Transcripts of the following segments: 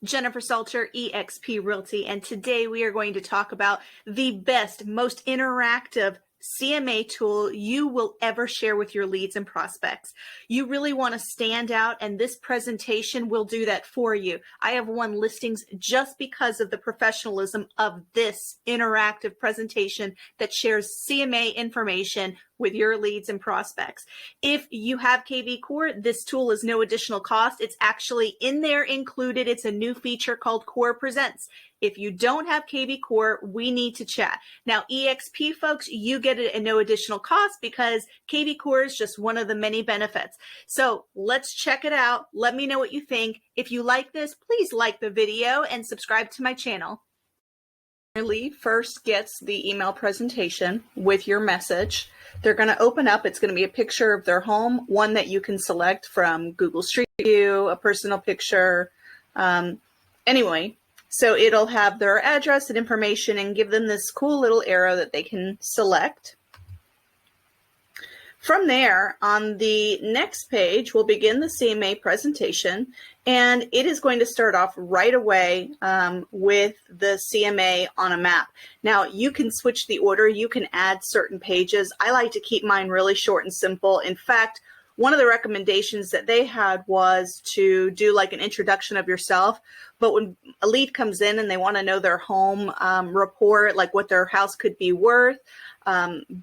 Jennifer Salter, eXp Realty, and today we are going to talk about the best, most interactive CMA tool you will ever share with your leads and prospects. You really want to stand out, and this presentation will do that for you. I have won listings just because of the professionalism of this interactive presentation that shares CMA information with your leads and prospects. If you have KvCore, this tool is no additional cost. It's actually in there included. It's a new feature called Core Presents. If you don't have KvCore, we need to chat. Now, eXp folks, you get it at no additional cost because KvCore is just one of the many benefits. So let's check it out. Let me know what you think. If you like this, please like the video and subscribe to my channel. Your lead first gets the email presentation with your message. They're going to open up. It's going to be a picture of their home, one that you can select from Google Street View, a personal picture. Anyway, so it'll have their address and information and give them this cool little arrow that they can select. From there, on the next page, we'll begin the CMA presentation, and it is going to start off right away with the CMA on a map. Now, you can switch the order. You can add certain pages. I like to keep mine really short and simple. In fact, one of the recommendations that they had was to do like an introduction of yourself. But when a lead comes in and they want to know their home report, like what their house could be worth,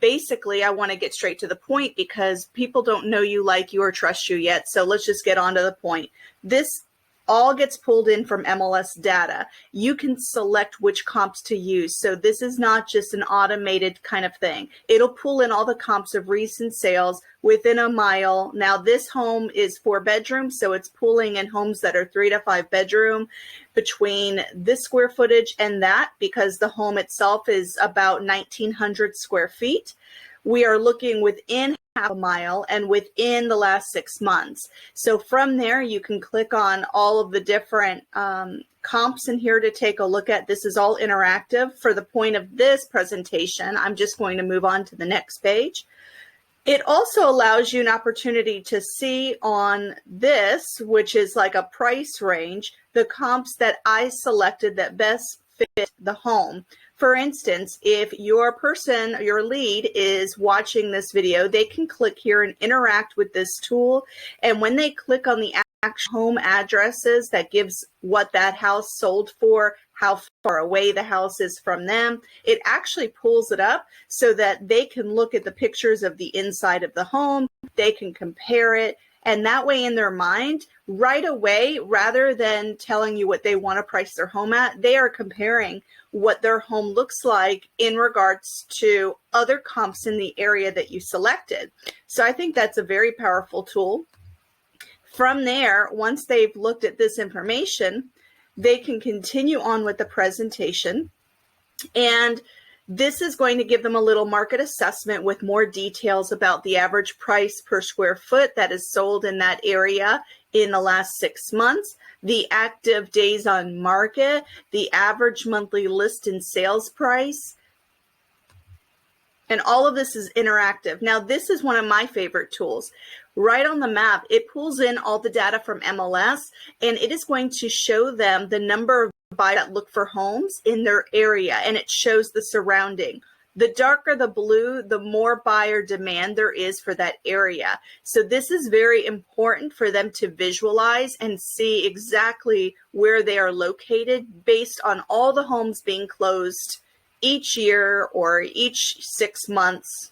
basically, I want to get straight to the point because people don't know you, like you, or trust you yet. So let's just get on to the point. This all gets pulled in from MLS data. You can select which comps to use. So this is not just an automated kind of thing. It'll pull in all the comps of recent sales within a mile. Now this home is 4 bedrooms, so it's pulling in homes that are 3 to 5 bedroom between this square footage and that, because the home itself is about 1,900 square feet. We are looking within half a mile and within the last 6 months. So from there, you can click on all of the different comps in here to take a look at. This is all interactive. For the point of this presentation, I'm just going to move on to the next page. It also allows you an opportunity to see on this, which is like a price range, the comps that I selected that best fit the home. For instance, if your person, your lead is watching this video, they can click here and interact with this tool. And when they click on the actual home addresses, that gives what that house sold for, how far away the house is from them. It actually pulls it up so that they can look at the pictures of the inside of the home. They can compare it. And that way in their mind, right away, rather than telling you what they want to price their home at, they are comparing what their home looks like in regards to other comps in the area that you selected. So I think that's a very powerful tool. From there, once they've looked at this information, they can continue on with the presentation. And this is going to give them a little market assessment with more details about the average price per square foot that is sold in that area in the last 6 months, the active days on market, the average monthly list and sales price. And all of this is interactive. Now, this is one of my favorite tools. Right on the map, it pulls in all the data from MLS, and it is going to show them the number of buyers that look for homes in their area, and it shows the surrounding. The darker the blue, the more buyer demand there is for that area. So this is very important for them to visualize and see exactly where they are located based on all the homes being closed each year or each 6 months.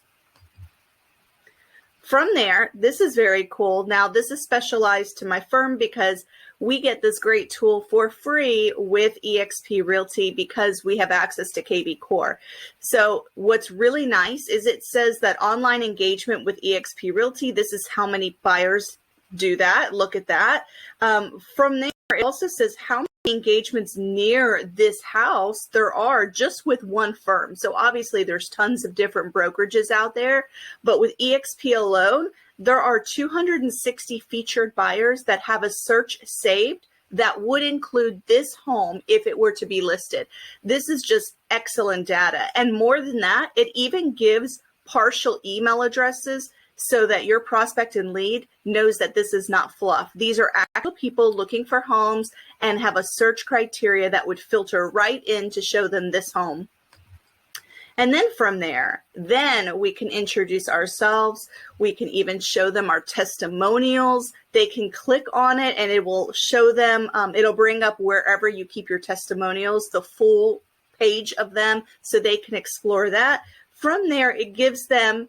From there, this is very cool. Now, this is specialized to my firm because we get this great tool for free with eXp Realty because we have access to KvCore. So what's really nice is it says that online engagement with eXp Realty, this is how many buyers do that. Look at that. From there, it also says how many engagements near this house there are just with one firm. So obviously there's tons of different brokerages out there, but with eXp alone, there are 260 featured buyers that have a search saved that would include this home if it were to be listed. This is just excellent data. And more than that, it even gives partial email addresses so that your prospect and lead knows that this is not fluff. These are actual people looking for homes and have a search criteria that would filter right in to show them this home. And then from there, then we can introduce ourselves. We can even show them our testimonials. They can click on it and it will show them, it'll bring up wherever you keep your testimonials, the full page of them, so they can explore that. From there, it gives them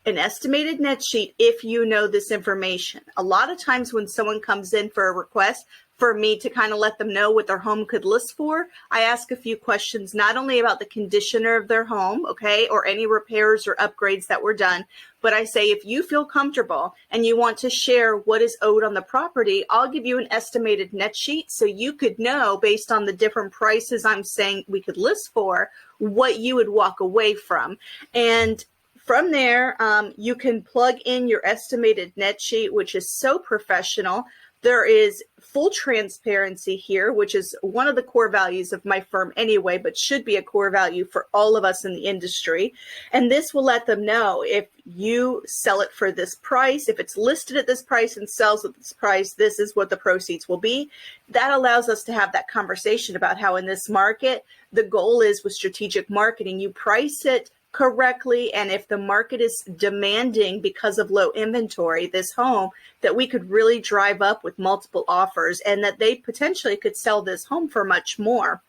an estimated net sheet if you know this information. A lot of times when someone comes in for a request for me to kind of let them know what their home could list for, I ask a few questions, not only about the conditioner of their home, okay, or any repairs or upgrades that were done, but I say, if you feel comfortable and you want to share what is owed on the property, I'll give you an estimated net sheet so you could know, based on the different prices I'm saying we could list for, what you would walk away from. And from there, you can plug in your estimated net sheet, which is so professional. There is full transparency here, which is one of the core values of my firm anyway, but should be a core value for all of us in the industry. And this will let them know if you sell it for this price, if it's listed at this price and sells at this price, this is what the proceeds will be. That allows us to have that conversation about how in this market, the goal is with strategic marketing, you price it correctly, and if the market is demanding because of low inventory this home, that we could really drive up with multiple offers and that they potentially could sell this home for much more.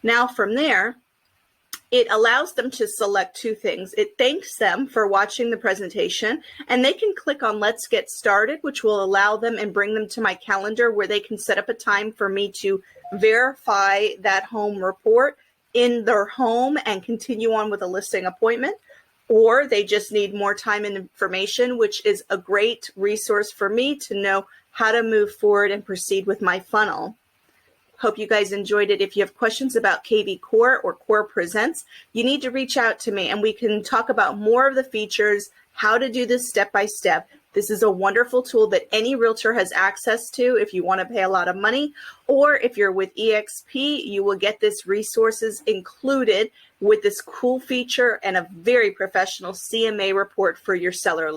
Now from there, it allows them to select two things. It thanks them for watching the presentation, and they can click on Let's Get Started, which will allow them and bring them to my calendar where they can set up a time for me to verify that home report in their home and continue on with a listing appointment, or they just need more time and information, which is a great resource for me to know how to move forward and proceed with my funnel. Hope you guys enjoyed it. If you have questions about KvCore or Core Presents, you need to reach out to me and we can talk about more of the features, how to do this step by step. This is a wonderful tool that any realtor has access to if you want to pay a lot of money, or if you're with eXp, you will get this resources included with this cool feature and a very professional CMA report for your seller lead.